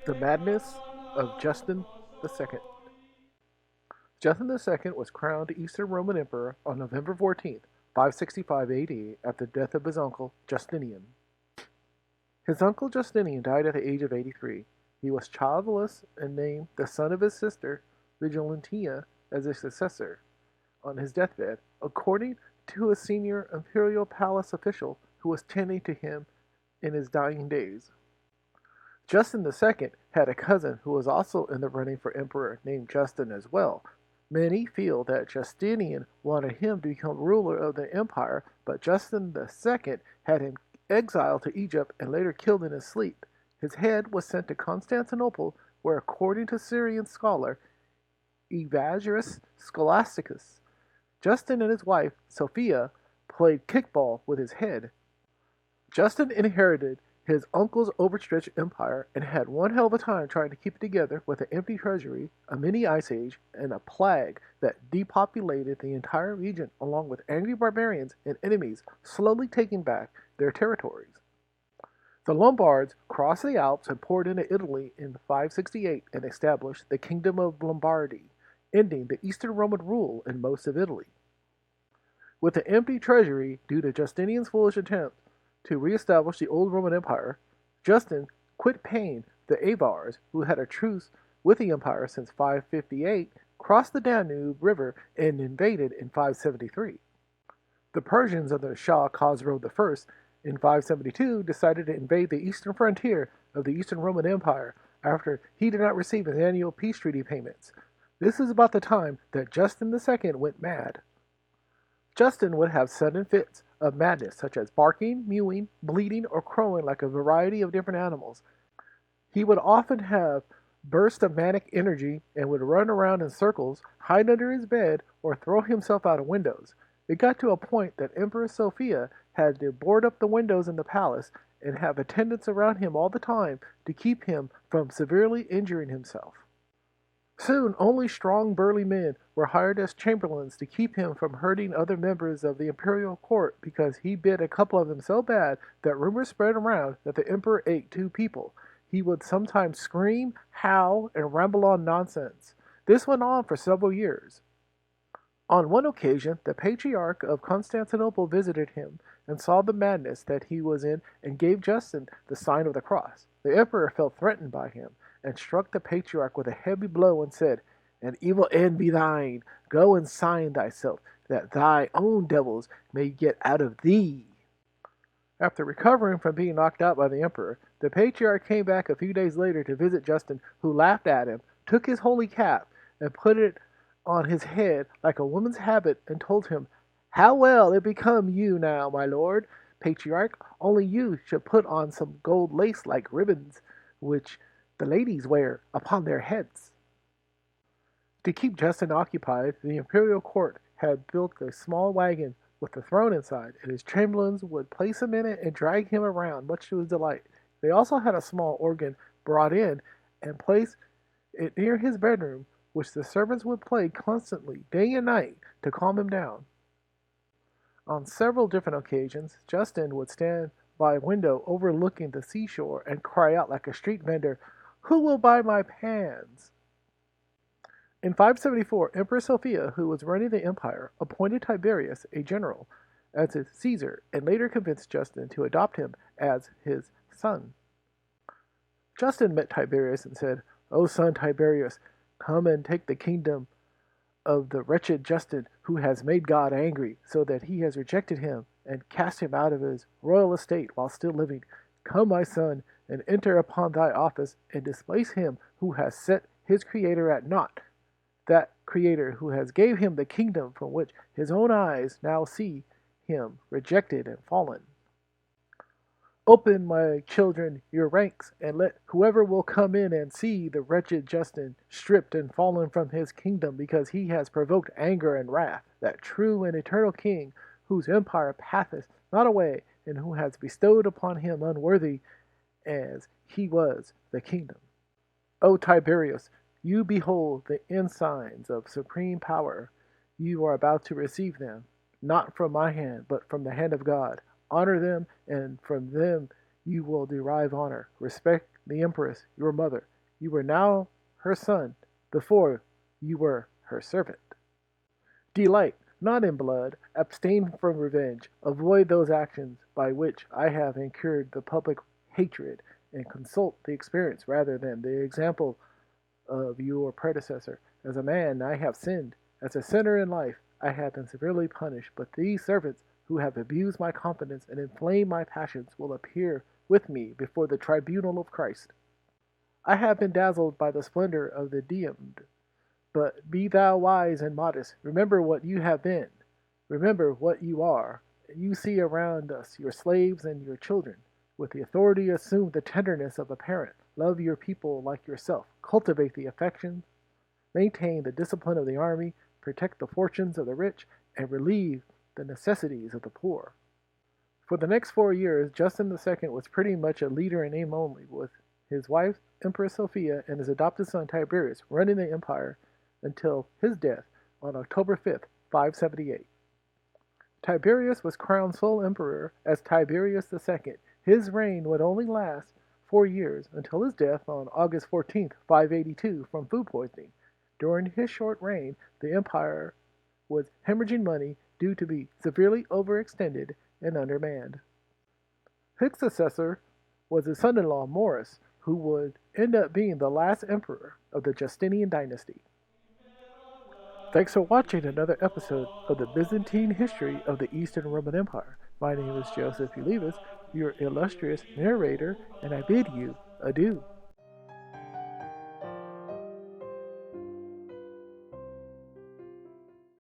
The Madness of Justin II. Justin II was crowned Eastern Roman Emperor on November 14th, 565 AD, at the death of his uncle Justinian. His uncle Justinian died at the age of 83. He was childless and named the son of his sister Vigilantia as his successor on his deathbed, according to a senior imperial palace official who was tending to him in his dying days. Justin II had a cousin who was also in the running for emperor named Justin as well. Many feel that Justinian wanted him to become ruler of the empire, but Justin II had him exiled to Egypt and later killed in his sleep. His head was sent to Constantinople, where, according to Syrian scholar Evagrius Scholasticus, Justin and his wife, Sophia, played kickball with his head. Justin inherited his uncle's overstretched empire and had one hell of a time trying to keep it together with an empty treasury, a mini ice age, and a plague that depopulated the entire region, along with angry barbarians and enemies slowly taking back their territories. The Lombards crossed the Alps and poured into Italy in 568 and established the Kingdom of Lombardy, ending the Eastern Roman rule in most of Italy. With an empty treasury due to Justinian's foolish attempt to reestablish the old Roman Empire, Justin quit paying the Avars, who had a truce with the empire since 558, crossed the Danube River and invaded in 573. The Persians under Shah Khosrow I in 572 decided to invade the eastern frontier of the Eastern Roman Empire after he did not receive his annual peace treaty payments. This is about the time that Justin II went mad. Justin would have sudden fits of madness, such as barking, mewing, bleating, or crowing like a variety of different animals. He would often have bursts of manic energy and would run around in circles, hide under his bed, or throw himself out of windows. It got to a point that Empress Sophia had to board up the windows in the palace and have attendants around him all the time to keep him from severely injuring himself. Soon, only strong, burly men were hired as chamberlains to keep him from hurting other members of the imperial court because he bit a couple of them so bad that rumors spread around that the emperor ate two people. He would sometimes scream, howl, and ramble on nonsense. This went on for several years. On one occasion, the Patriarch of Constantinople visited him and saw the madness that he was in and gave Justin the sign of the cross. The emperor felt threatened by him and struck the Patriarch with a heavy blow and said, "An evil end be thine. Go and sign thyself, that thy own devils may get out of thee." After recovering from being knocked out by the emperor, the Patriarch came back a few days later to visit Justin, who laughed at him, took his holy cap, and put it on his head like a woman's habit, and told him, "How well it become you now, my lord Patriarch, only you should put on some gold lace like ribbons, which the ladies wear upon their heads." To keep Justin occupied, the imperial court had built a small wagon with a throne inside, and his chamberlains would place him in it and drag him around, much to his delight. They also had a small organ brought in and placed it near his bedroom, which the servants would play constantly, day and night, to calm him down. On several different occasions, Justin would stand by a window overlooking the seashore and cry out like a street vendor, "Who will buy my pans?" In 574, Empress Sophia, who was running the empire, appointed Tiberius, a general, as his Caesar, and later convinced Justin to adopt him as his son. Justin met Tiberius and said, "O son Tiberius, come and take the kingdom of the wretched Justin, who has made God angry, so that he has rejected him and cast him out of his royal estate while still living. Come, my son, and enter upon thy office, and displace him who has set his Creator at naught, that Creator who has gave him the kingdom from which his own eyes now see him rejected and fallen. Open, my children, your ranks, and let whoever will come in and see the wretched Justin stripped and fallen from his kingdom because he has provoked anger and wrath, that true and eternal King, whose empire passeth not away, and who has bestowed upon him unworthy as he was the kingdom. O Tiberius, you behold the ensigns of supreme power. You are about to receive them, not from my hand, but from the hand of God. Honor them, and from them you will derive honor. Respect the empress, your mother, You were now her son, before you were her servant. Delight not in blood, abstain from revenge, avoid those actions by which I have incurred the public hatred, and consult the experience rather than the example of your predecessor. As a man, I have sinned. As a sinner in life, I have been severely punished. But these servants who have abused my confidence and inflamed my passions will appear with me before the tribunal of Christ. I have been dazzled by the splendor of the deimed. But be thou wise and modest. Remember what you have been. Remember what you are. You see around us your slaves and your children. With the authority assume the tenderness of a parent. Love your people like yourself. Cultivate the affections. Maintain the discipline of the army. Protect the fortunes of the rich. And relieve the necessities of the poor. For the next 4 years, Justin II was pretty much a leader in name only, with his wife, Empress Sophia, and his adopted son Tiberius running the empire until his death on October 5th, 578. Tiberius was crowned sole emperor as Tiberius II. His reign would only last 4 years until his death on August 14th, 582, from food poisoning. During his short reign, the empire was hemorrhaging money due to be severely overextended and undermanned. His successor was his son-in-law Maurice, who would end up being the last emperor of the Justinian dynasty. Thanks for watching another episode of the Byzantine history of the Eastern Roman Empire. My name is Joseph Ulivas, your illustrious narrator, and I bid you adieu.